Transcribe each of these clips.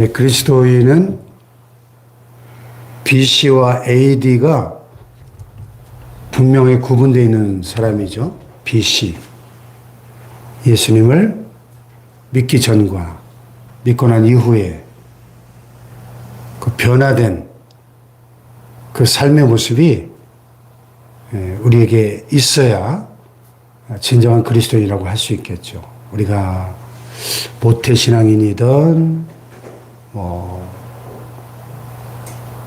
그리스도인은 BC와 AD가 분명히 구분되어 있는 사람이죠. BC. 예수님을 믿기 전과 믿고 난 이후에 그 변화된 그 삶의 모습이 우리에게 있어야 진정한 그리스도인이라고 할 수 있겠죠. 우리가 모태신앙인이든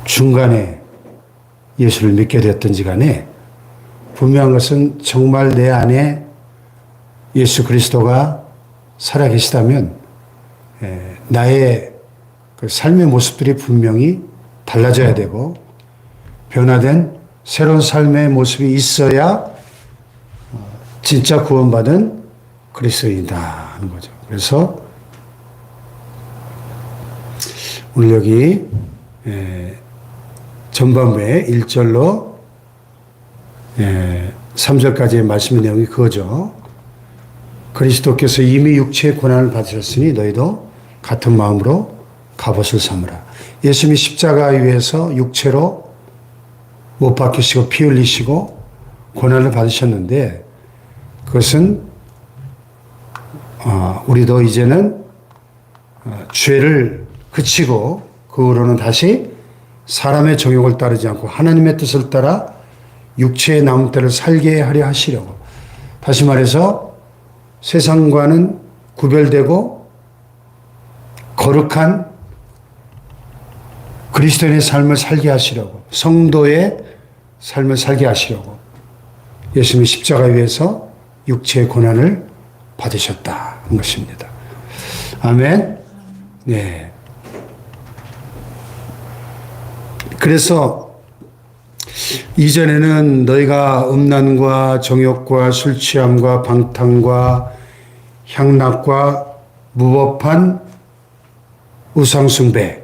중간에 예수를 믿게 됐든지 간에 분명한 것은 정말 내 안에 예수 그리스도가 살아계시다면 나의 그 삶의 모습들이 분명히 달라져야 되고 변화된 새로운 삶의 모습이 있어야 진짜 구원받은 그리스도인이다 하는 거죠. 그래서 오늘 여기 전반부에 1절로 3절까지의 말씀의 내용이 그거죠. 그리스도께서 이미 육체의 고난을 받으셨으니 너희도 같은 마음으로 갑옷을 삼으라. 예수님이 십자가 위에서 육체로 못 박히시고 피 흘리시고 고난을 받으셨는데 그것은 우리도 이제는 죄를 그치고 그 후로는 다시 사람의 정욕을 따르지 않고 하나님의 뜻을 따라 육체의 남은 때를 살게 하려 하시려고. 다시 말해서 세상과는 구별되고 거룩한 그리스도인의 삶을 살게 하시려고, 성도의 삶을 살게 하시려고 예수님이 십자가 위에서 육체의 고난을 받으셨다는 것입니다. 아멘. 네. 그래서 이전에는 너희가 음란과 정욕과 술 취함과 방탕과 향락과 무법한 우상숭배,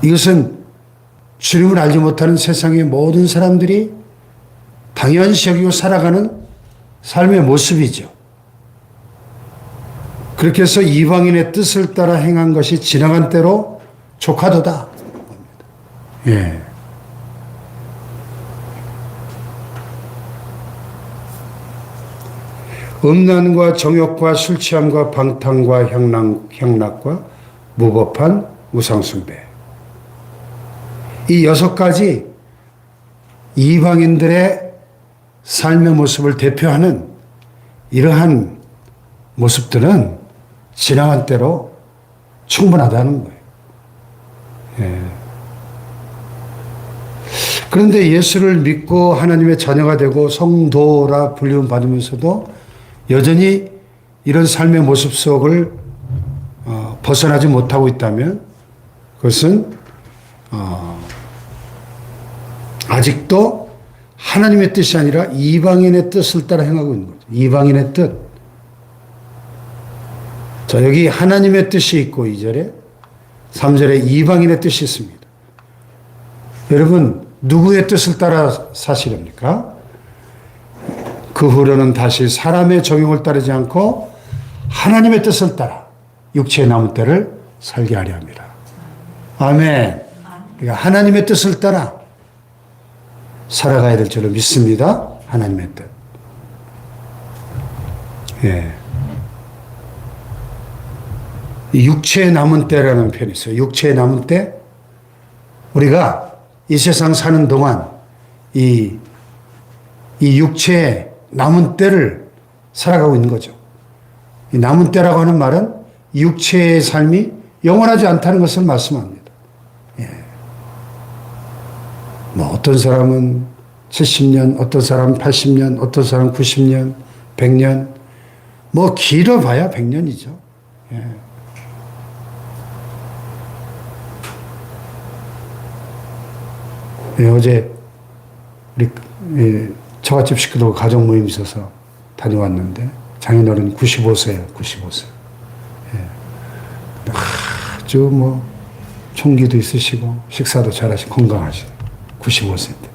이것은 주님을 알지 못하는 세상의 모든 사람들이 당연시 여기고 살아가는 삶의 모습이죠. 그렇게 해서 이방인의 뜻을 따라 행한 것이 지나간 때로 조카도다. 예. 음란과 정욕과 술 취함과 방탕과 향락과 무법한 우상숭배. 이 6가지 이방인들의 삶의 모습을 대표하는 이러한 모습들은 지나간 때로 충분하다는 거예요. 예. 그런데 예수를 믿고 하나님의 자녀가 되고 성도라 불리움 받으면서도 여전히 이런 삶의 모습 속을 벗어나지 못하고 있다면 그것은 아직도 하나님의 뜻이 아니라 이방인의 뜻을 따라 행하고 있는 거죠. 이방인의 뜻. 자, 여기 하나님의 뜻이 있고 2절에 3절에 이방인의 뜻이 있습니다. 여러분, 누구의 뜻을 따라 사시렵니까? 그 후로는 다시 사람의 정욕을 따르지 않고 하나님의 뜻을 따라 육체의 남은 때를 살게 하려 합니다. 아멘. 그러니까 하나님의 뜻을 따라 살아가야 될 줄로 믿습니다. 하나님의 뜻. 예. 육체의 남은 때라는 표현이 있어요. 육체의 남은 때. 우리가 이 세상 사는 동안 이 육체의 남은 때를 살아가고 있는 거죠. 이 남은 때라고 하는 말은 육체의 삶이 영원하지 않다는 것을 말씀합니다. 예. 뭐 어떤 사람은 70년, 어떤 사람은 80년, 어떤 사람은 90년, 100년, 뭐 길어봐야 100년이죠. 예. 예, 어제 우리 처갓집 식구들 가족 모임 있어서 다녀왔는데 장인어른 95세예요. 95세. 예. 아주 뭐 총기도 있으시고 식사도 잘하시고 건강하시고 95세인데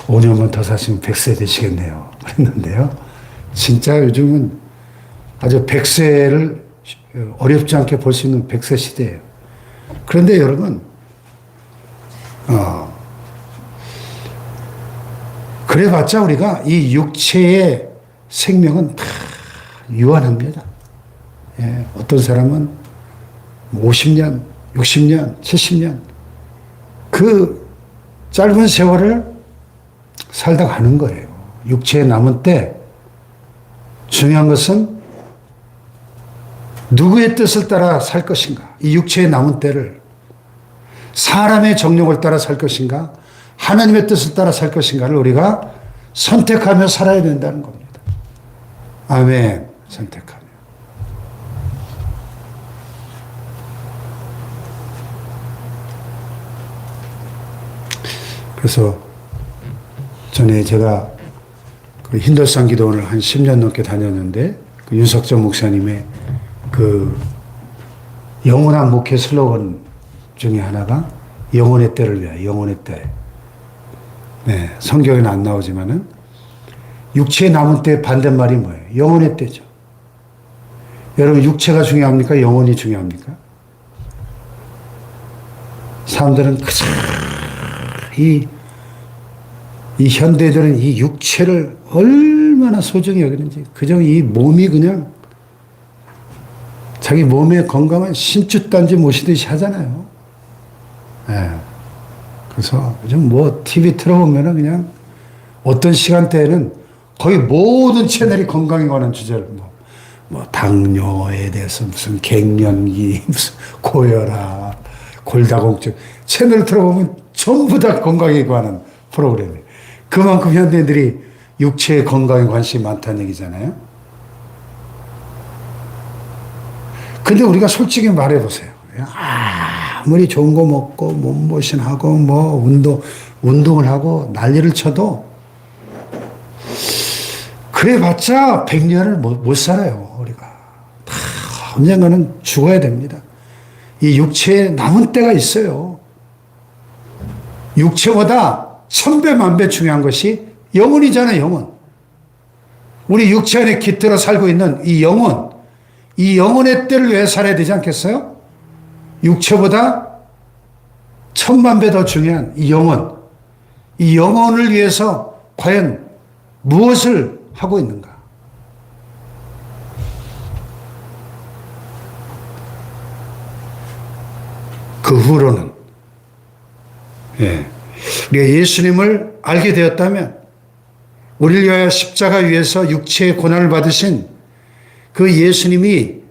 5년만 더 사시면 100세 되시겠네요. 그랬는데요. 진짜 요즘은 아주 100세를 어렵지 않게 볼 수 있는 100세 시대예요. 그런데 여러분, 그래봤자 우리가 이 육체의 생명은 다 유한합니다. 예, 어떤 사람은 50년, 60년, 70년 그 짧은 세월을 살다 가는 거예요. 육체에 남은 때 중요한 것은 누구의 뜻을 따라 살 것인가? 이 육체에 남은 때를 사람의 정욕을 따라 살 것인가? 하나님의 뜻을 따라 살 것인가를 우리가 선택하며 살아야 된다는 겁니다. 아멘. 선택하며. 그래서 전에 제가 그 힌들산 기도원을 한 10년 넘게 다녔는데 그 윤석전 목사님의 그 영원한 목회 슬로건 중에 하나가 영혼의 때를 위하여, 영혼의 때. 네, 성경에는 안 나오지만은 육체에 남은 때의 반대말이 뭐예요? 영혼의 때죠. 여러분, 육체가 중요합니까? 영혼이 중요합니까? 사람들은 그저 이 현대들은 이 육체를 얼마나 소중히 여기는지, 그저 이 몸이 그냥 자기 몸의 건강은 신주단지 모시듯이 하잖아요. 네. 그래서 요즘 뭐 TV 틀어보면은 그냥 어떤 시간대에는 거의 모든 채널이 건강에 관한 주제를 뭐 당뇨에 대해서 무슨 갱년기, 무슨 고혈압, 골다공증 채널을 틀어보면 전부 다 건강에 관한 프로그램이에요. 그만큼 현대인들이 육체의 건강에 관심이 많다는 얘기잖아요. 근데 우리가 솔직히 말해보세요. 아무리 좋은 거 먹고 몸보신하고 뭐 운동을 하고 난리를 쳐도 그래봤자 100년을 못 살아요. 우리가 다 언젠가는 죽어야 됩니다. 이 육체에 남은 때가 있어요. 육체보다 1000배 만배 중요한 것이 영혼이잖아요. 영혼. 우리 육체 안에 깃들어 살고 있는 이 영혼, 이 영혼의 때를 위해 살아야 되지 않겠어요? 육체보다 1000만배 더 중요한 이 영혼, 이 영혼을 위해서 과연 무엇을 하고 있는가? 그 후로는 우리가 예수님을 알게 되었다면 우리를 위하여 십자가 위에서 육체의 고난을 받으신 그 예수님이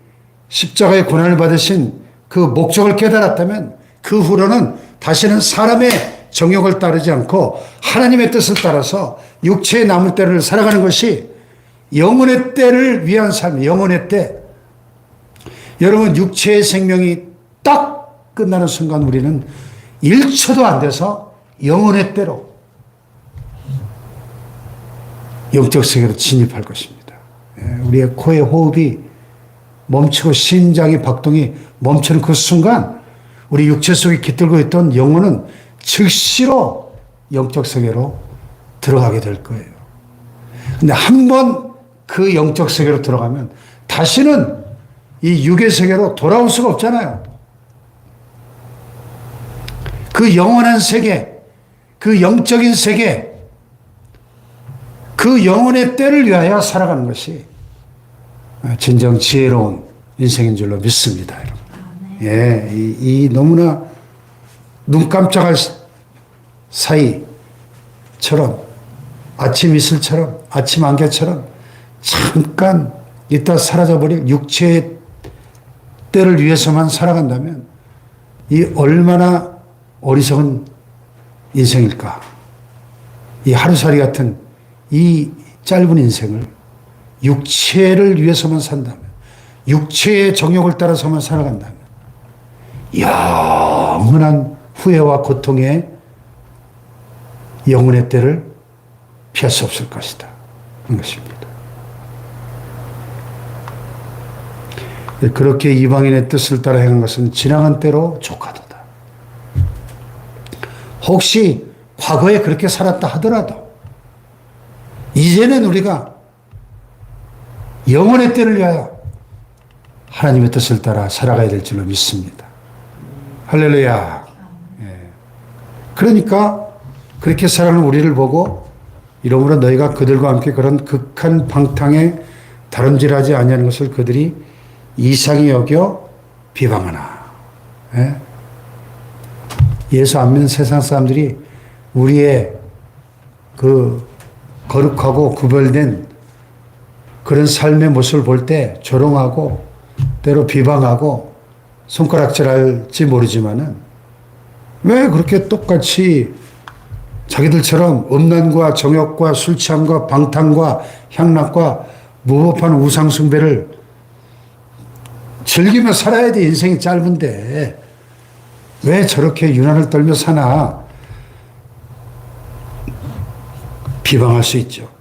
십자가의 고난을 받으신 그 목적을 깨달았다면 그 후로는 다시는 사람의 정욕을 따르지 않고 하나님의 뜻을 따라서 육체의 남은 때를 살아가는 것이 영혼의 때를 위한 삶, 영혼의 때. 여러분, 육체의 생명이 딱 끝나는 순간 우리는 1초도 안 돼서 영혼의 때로 영적 세계로 진입할 것입니다. 우리의 코의 호흡이 멈추고 심장의 박동이 멈추는 그 순간 우리 육체 속에 깃들고 있던 영혼은 즉시로 영적 세계로 들어가게 될 거예요. 근데 한 번 그 영적 세계로 들어가면 다시는 이 육의 세계로 돌아올 수가 없잖아요. 그 영원한 세계, 그 영적인 세계, 그 영혼의 때를 위하여 살아가는 것이 진정 지혜로운 인생인 줄로 믿습니다, 여러분. 예, 이 너무나 눈 깜짝할 사이처럼, 아침 이슬처럼, 아침 안개처럼 잠깐 있다 사라져버릴 육체의 때를 위해서만 살아간다면 이 얼마나 어리석은 인생일까. 이 하루살이 같은 이 짧은 인생을 육체를 위해서만 산다면, 육체의 정욕을 따라서만 살아간다면 영원한 후회와 고통의 영혼의 때를 피할 수 없을 것이다. 그런 것입니다. 그렇게 이방인의 뜻을 따라 행한 것은 지나간 때로 족하도다. 혹시 과거에 그렇게 살았다 하더라도 이제는 우리가 영혼의 때를 위하여 하나님의 뜻을 따라 살아가야 될 줄로 믿습니다. 할렐루야. 예. 그러니까 그렇게 살아가는 우리를 보고 이러므로 너희가 그들과 함께 그런 극한 방탕에 다름질하지 아니하는 것을 그들이 이상히 여겨 비방하나. 예? 예수 안 믿는 세상 사람들이 우리의 그 거룩하고 구별된 그런 삶의 모습을 볼 때 조롱하고 때로 비방하고 손가락질할지 모르지만은 왜 그렇게 똑같이 자기들처럼 음란과 정욕과 술 취함과 방탕과 향락과 무법한 우상 숭배를 즐기며 살아야 돼. 인생이 짧은데 왜 저렇게 유난을 떨며 사나 비방할 수 있죠.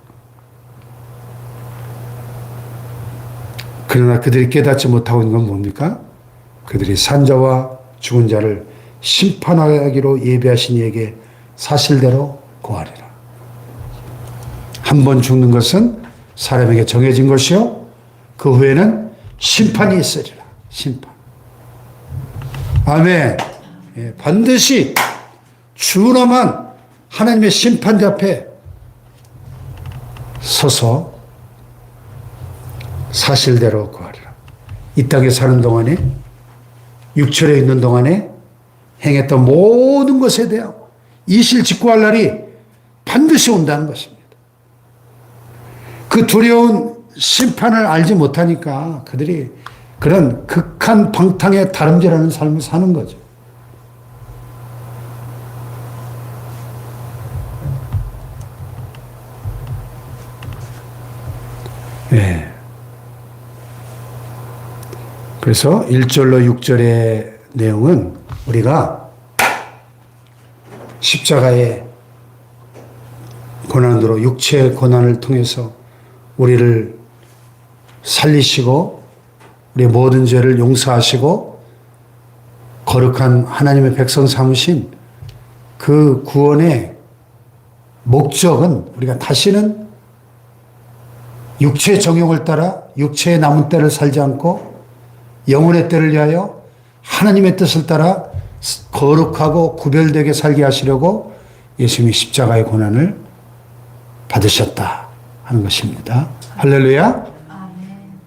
그러나 그들이 깨닫지 못하고 있는 건 뭡니까? 그들이 산자와 죽은 자를 심판하기로 예비하신 이에게 사실대로 고하리라. 한 번 죽는 것은 사람에게 정해진 것이요 그 후에는 심판이 있으리라. 심판. 아멘. 예, 반드시 주로만 하나님의 심판대 앞에 서서 사실대로 구하리라. 이 땅에 사는 동안에 육체에 있는 동안에 행했던 모든 것에 대하여 이실직고할 날이 반드시 온다는 것입니다. 그 두려운 심판을 알지 못하니까 그들이 그런 극한 방탕에 다름질하는 삶을 사는 거죠. 네. 그래서 1절로 6절의 내용은 우리가 십자가의 고난으로 육체의 고난을 통해서 우리를 살리시고 우리의 모든 죄를 용서하시고 거룩한 하나님의 백성 삼으신 그 구원의 목적은 우리가 다시는 육체의 정욕을 따라 육체의 남은 때를 살지 않고 영혼의 때를 위하여 하나님의 뜻을 따라 거룩하고 구별되게 살게 하시려고 예수님이 십자가의 고난을 받으셨다 하는 것입니다. 할렐루야.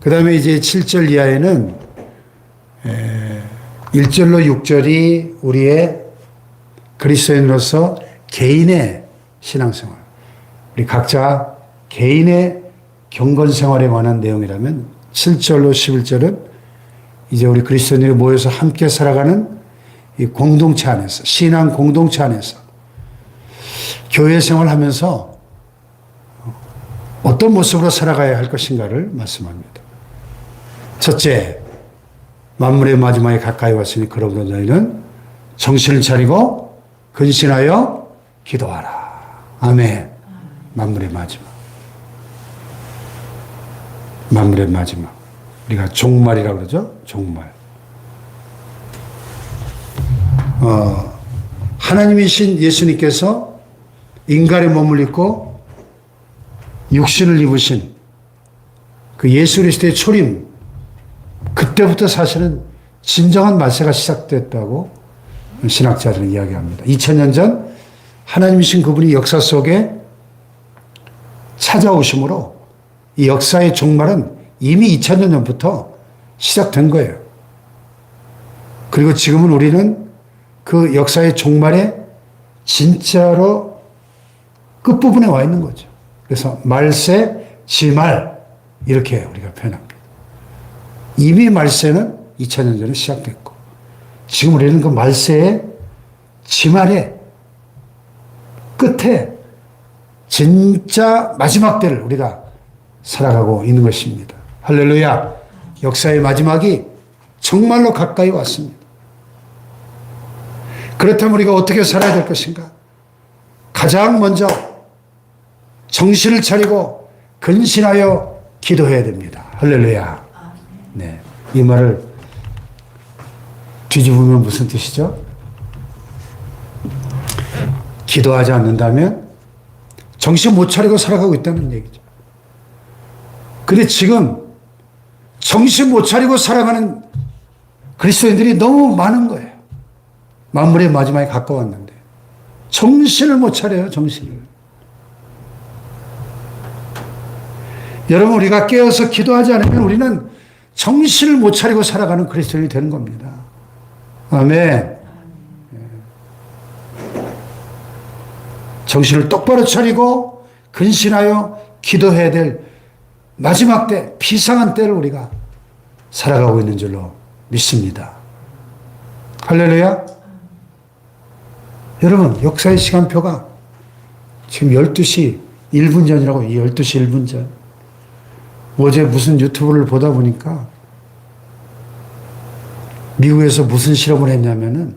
그 다음에 이제 7절 이하에는 1절로 6절이 우리의 그리스도인으로서 개인의 신앙생활, 우리 각자 개인의 경건 생활에 관한 내용이라면 7절로 11절은 이제 우리 그리스도인들이 모여서 함께 살아가는 이 공동체 안에서, 신앙 공동체 안에서 교회 생활하면서 어떤 모습으로 살아가야 할 것인가를 말씀합니다. 첫째, 만물의 마지막에 가까이 왔으니 그러므로 너희는 정신을 차리고 근신하여 기도하라. 아멘. 만물의 마지막. 만물의 마지막. 우리가 종말이라고 그러죠. 종말. 하나님이신 예수님께서 인간의 몸을 입고 육신을 입으신 그 예수 그리스도의 초림, 그때부터 사실은 진정한 말세가 시작됐다고 신학자들은 이야기합니다. 2000년 전 하나님이신 그분이 역사 속에 찾아오심으로 이 역사의 종말은 이미 2000년 전부터 시작된 거예요. 그리고 지금은 우리는 그 역사의 종말에 진짜로 끝부분에 와 있는 거죠. 그래서 말세, 지말 이렇게 우리가 표현합니다. 이미 말세는 2000년 전에 시작됐고 지금 우리는 그 말세의 지말의 끝에 진짜 마지막 때를 우리가 살아가고 있는 것입니다. 할렐루야. 역사의 마지막이 정말로 가까이 왔습니다. 그렇다면 우리가 어떻게 살아야 될 것인가? 가장 먼저 정신을 차리고 근신하여 기도해야 됩니다. 할렐루야. 네. 이 말을 뒤집으면 무슨 뜻이죠? 기도하지 않는다면 정신 못 차리고 살아가고 있다는 얘기죠. 근데 지금 정신 못 차리고 살아가는 그리스도인들이 너무 많은 거예요. 만물의 마지막에 가까웠는데 정신을 못 차려요. 정신을. 여러분, 우리가 깨어서 기도하지 않으면 우리는 정신을 못 차리고 살아가는 그리스도인이 되는 겁니다. 아멘. 정신을 똑바로 차리고 근신하여 기도해야 될 마지막 때, 비상한 때를 우리가 살아가고 있는 줄로 믿습니다. 할렐루야. 여러분, 역사의 시간표가 지금 12시 1분 전이라고. 12시 1분 전. 어제 무슨 유튜브를 보다 보니까 미국에서 무슨 실험을 했냐면은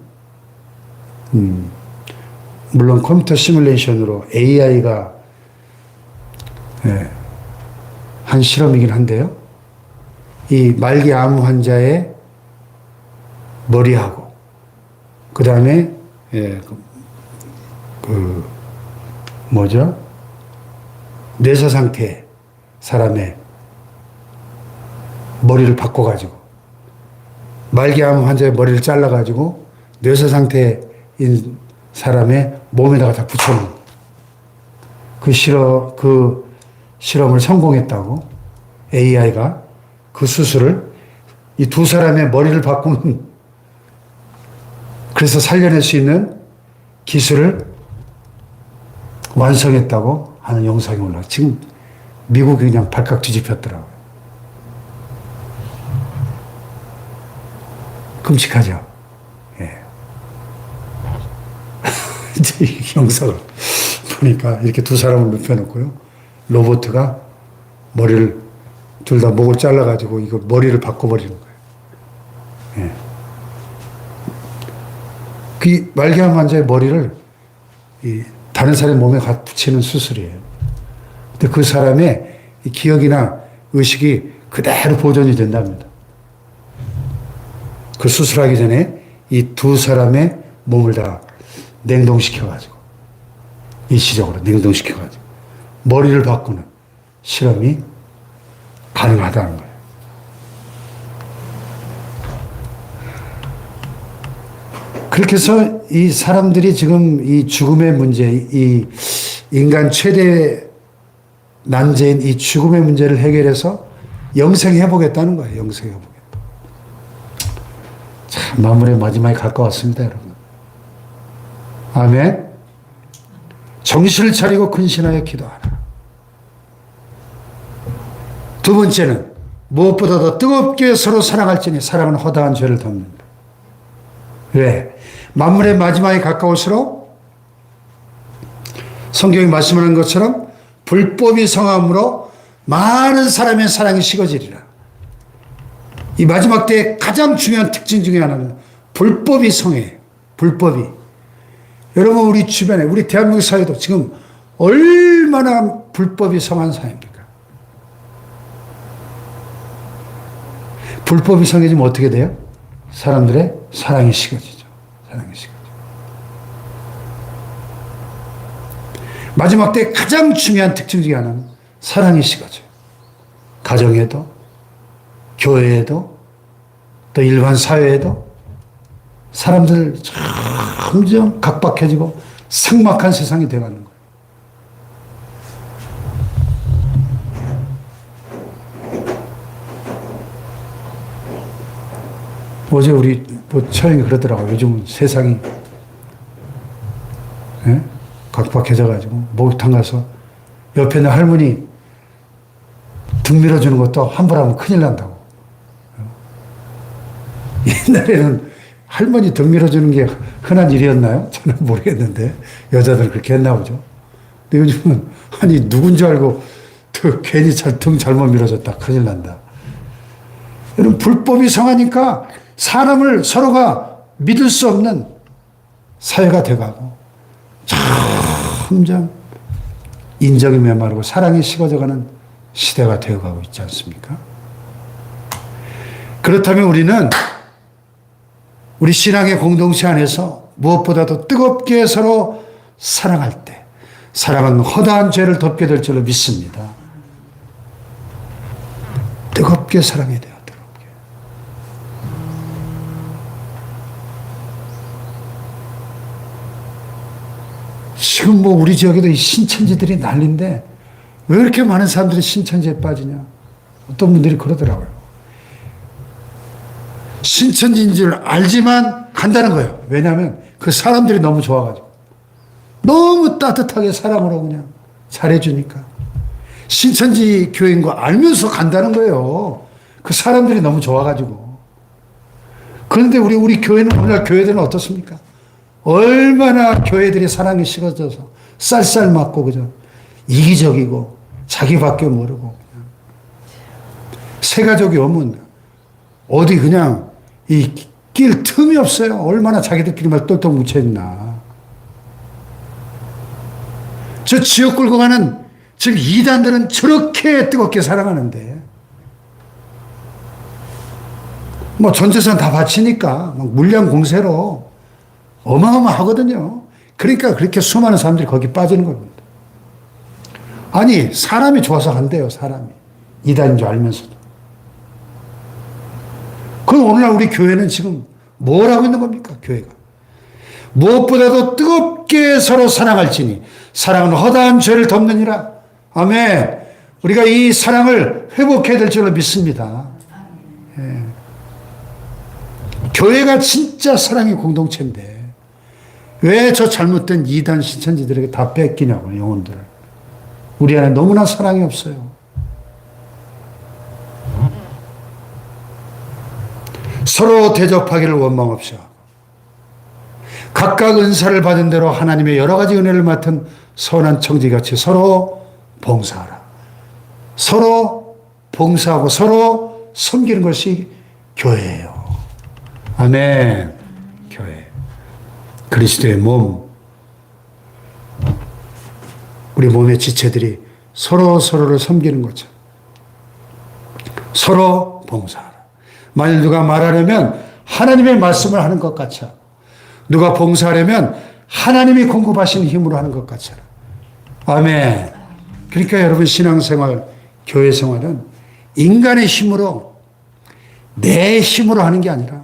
물론 컴퓨터 시뮬레이션으로 AI가 한 실험이긴 한데요. 이 말기 암 환자의 머리하고 그 다음에 뇌사 상태 사람의 머리를 바꿔가지고 말기암 환자의 머리를 잘라가지고 뇌사 상태인 사람의 몸에다가 다 붙여놓은 그 실험을 성공했다고. AI가 그 수술을 이 두 사람의 머리를 바꾸면 그래서 살려낼 수 있는 기술을 완성했다고 하는 영상이 올라와. 지금 미국이 그냥 발칵 뒤집혔더라고요. 끔찍하죠. 예. 이 영상을 보니까 이렇게 두 사람을 눕혀놓고요. 로봇가 머리를 둘 다 목을 잘라가지고 이거 머리를 바꿔버리는 거예요. 예. 그 말기암 환자의 머리를 다른 사람의 몸에 붙이는 수술이에요. 근데 그 사람의 기억이나 의식이 그대로 보존이 된답니다. 그 수술하기 전에 이 두 사람의 몸을 다 냉동시켜가지고, 일시적으로 냉동시켜가지고, 머리를 바꾸는 실험이 가능하다는 거예요. 그렇게 해서 이 사람들이 지금 이 죽음의 문제, 이 인간 최대 난제인 이 죽음의 문제를 해결해서 영생해보겠다는 거예요. 영생해보겠다. 참, 만물의 마지막에 가까웠습니다, 여러분. 아멘. 정신을 차리고 근신하여 기도하라. 두 번째는 무엇보다도 뜨겁게 서로 사랑할지니 사랑은 허다한 죄를 덮는다. 왜? 만물의 마지막에 가까울수록 성경이 말씀하는 것처럼 불법이 성함으로 많은 사람의 사랑이 식어지리라. 이 마지막 때의 가장 중요한 특징 중에 하나는 불법이 성해요. 불법이. 여러분, 우리 주변에, 우리 대한민국 사회도 지금 얼마나 불법이 성한 사회입니까? 불법이 성해지면 어떻게 돼요? 사람들의 사랑이 식어지죠. 사랑이 식어지죠. 마지막 때 가장 중요한 특징 중에 하나는 사랑이 식어져요. 가정에도, 교회에도, 또 일반 사회에도 사람들 점점 각박해지고 삭막한 세상이 되어가는 거예요. 어제 우리 처형이 그러더라고요. 요즘 세상이 각박해져가지고 목욕탕 가서 옆에 있는 할머니 등 밀어주는 것도 함부로 하면 큰일 난다고. 옛날에는 할머니 등 밀어주는 게 흔한 일이었나요? 저는 모르겠는데 여자들 그렇게 했나 보죠. 근데 요즘은 아니 누군 줄 알고 괜히 등 잘못 밀어줬다 큰일 난다. 여러분, 불법이 성하니까 사람을 서로가 믿을 수 없는 사회가 돼가고 점점 인정이 메마르고 사랑이 식어져가는 시대가 되어가고 있지 않습니까? 그렇다면 우리는 우리 신앙의 공동체 안에서 무엇보다도 뜨겁게 서로 사랑할 때 사랑은 허다한 죄를 덮게 될 줄로 믿습니다. 뜨겁게 사랑해야 돼요. 지금 뭐 우리 지역에도 이 신천지들이 난리인데 왜 이렇게 많은 사람들이 신천지에 빠지냐. 어떤 분들이 그러더라고요. 신천지인 줄 알지만 간다는 거예요. 왜냐하면 그 사람들이 너무 좋아가지고. 너무 따뜻하게 사랑으로 그냥 잘해주니까. 신천지 교회인 거 알면서 간다는 거예요. 그 사람들이 너무 좋아가지고. 그런데 우리 교회는, 오늘날 교회들은 어떻습니까? 얼마나 교회들이 사랑이 식어져서 쌀쌀 맞고, 그죠? 이기적이고, 자기밖에 모르고. 새 가족이 오면 어디 그냥 이 낄 틈이 없어요. 얼마나 자기들끼리만 똘똘 뭉쳐있나. 저 지옥 끌고 가는 지금 이단들은 저렇게 뜨겁게 사랑하는데, 뭐 전재산 다 바치니까 막 물량 공세로 어마어마하거든요. 그러니까 그렇게 수많은 사람들이 거기 빠지는 겁니다. 아니, 사람이 좋아서 간대요, 사람이. 이단인 줄 알면서도. 그럼 오늘날 우리 교회는 지금 뭘 하고 있는 겁니까, 교회가? 무엇보다도 뜨겁게 서로 사랑할지니 사랑은 허다한 죄를 덮느니라. 아멘. 우리가 이 사랑을 회복해야 될 줄로 믿습니다. 예. 교회가 진짜 사랑의 공동체인데 왜 저 잘못된 이단 신천지들에게 다 뺏기냐고, 영혼들을. 우리 안에 너무나 사랑이 없어요. 서로 대접하기를 원망없이 하고 각각 은사를 받은 대로 하나님의 여러 가지 은혜를 맡은 선한 청지같이 서로 봉사하라. 서로 봉사하고 서로 섬기는 것이 교회예요. 아멘. 교회. 그리스도의 몸. 우리 몸의 지체들이 서로를 섬기는 거죠. 서로 봉사하라. 만일 누가 말하려면 하나님의 말씀을 하는 것 같이 하고, 누가 봉사하려면 하나님이 공급하신 힘으로 하는 것 같이 하라. 아멘. 그러니까 여러분, 신앙생활, 교회생활은 인간의 힘으로, 내 힘으로 하는 게 아니라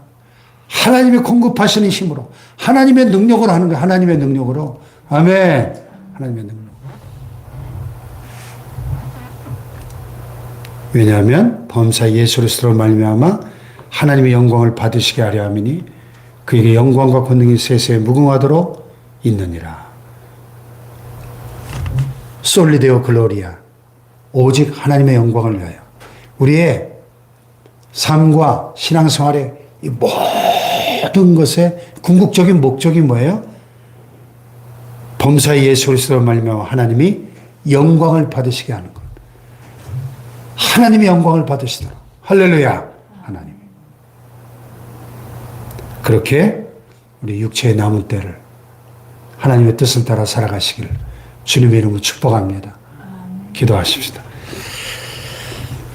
하나님이 공급하시는 힘으로, 하나님의 능력으로 하는 거예요. 하나님의 능력으로. 아멘. 하나님의 능력. 왜냐하면 범사 예수 그리스도로 말미암아 하나님의 영광을 받으시게 하려 함이니 그에게 영광과 권능이 세세에 무궁하도록 있느니라. 솔리데오 글로리아. 오직 하나님의 영광을 위하여. 우리의 삶과 신앙생활의 이 모든 것의 궁극적인 목적이 뭐예요? 범사 예수 그리스도로 말미암아 하나님이 영광을 받으시게 하는 것. 하나님의 영광을 받으시도록. 할렐루야. 하나님. 그렇게 우리 육체의 남은 때를 하나님의 뜻을 따라 살아가시기를 주님의 이름으로 축복합니다. 기도하십시다.